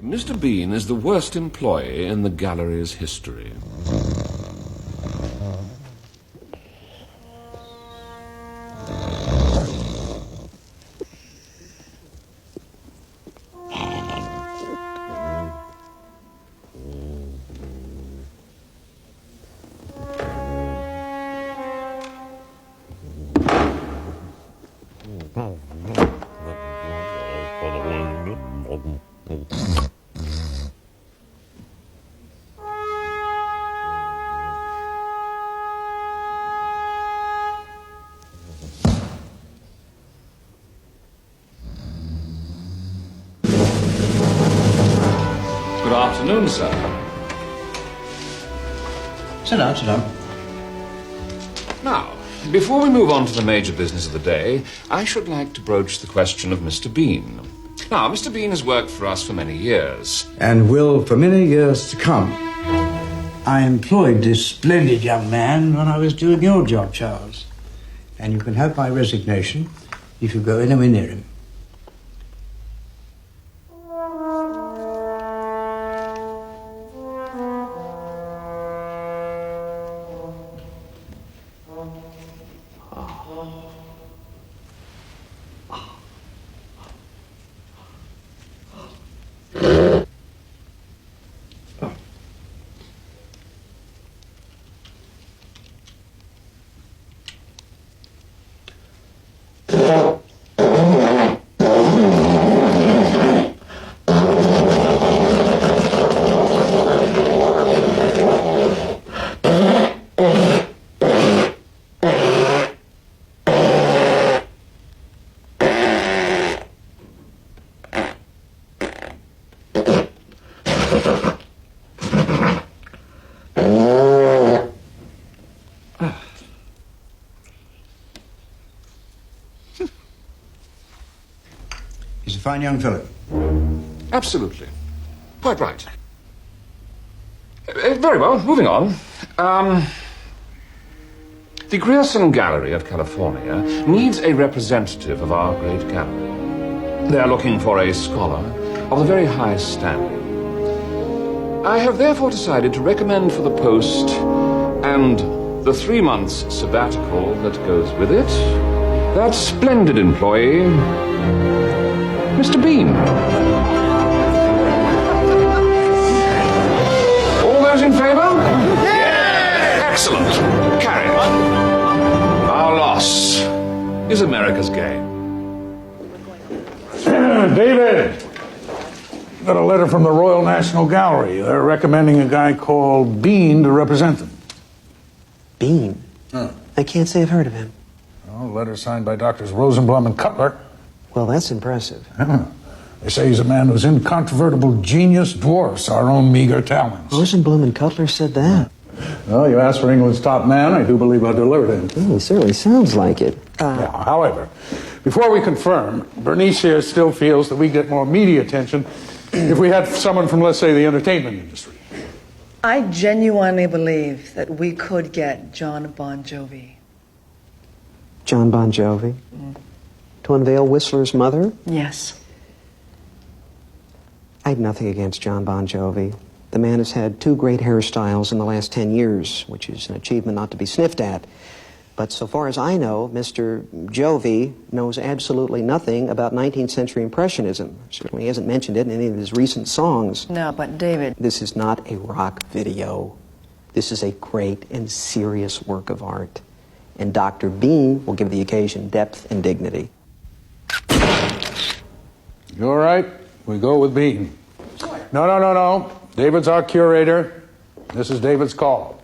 Mr. Bean is the worst employee in the gallery's history. Good afternoon, sir. Sit down, sit down. Now, before we move on to the major business of the day, I should like to broach the question of Mr. Bean. Now, Mr. Bean has worked for us for many years. And will for many years to come. I employed this splendid young man when I was doing your job, Charles. And you can have my resignation if you go anywhere near him. He's a fine young fellow. Absolutely. Quite right. Very well, moving on. The Grierson Gallery of California needs a representative of our great gallery. They are looking for a scholar of the very highest standing. I have therefore decided to recommend for the post and the 3 months sabbatical that goes with it, that splendid employee, Mr. Bean. All those in favor? Yes! Excellent. Carry on. Our loss is America's gain. David, got a letter from the Royal National Gallery. They're recommending a guy called Bean to represent them. Bean? I can't say I've heard of him. Oh, letter signed by Doctors Rosenblum and Cutler. Well, that's impressive. They say he's a man whose incontrovertible genius dwarfs our own meager talents. Rosenblum and Cutler said that. Well, you asked for England's top man. I do believe I delivered him. Well, he certainly sounds like it. Yeah, however, before we confirm, Bernice here still feels that we get more media attention if we had someone from, let's say, the entertainment industry. I genuinely believe that we could get John Bon Jovi. John Bon Jovi? To unveil Whistler's mother? Yes. I have nothing against John Bon Jovi. The man has had 2 great hairstyles in the last 10 years, which is an achievement not to be sniffed at. But so far as I know, Mr. Jovi knows absolutely nothing about 19th century Impressionism. Certainly he hasn't mentioned it in any of his recent songs. No, but David... This is not a rock video. This is a great and serious work of art. And Dr. Bean will give the occasion depth and dignity. You all right? We go with Bean. No. David's our curator. This is David's call.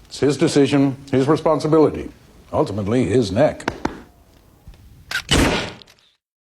It's his decision, his responsibility. Ultimately, his neck.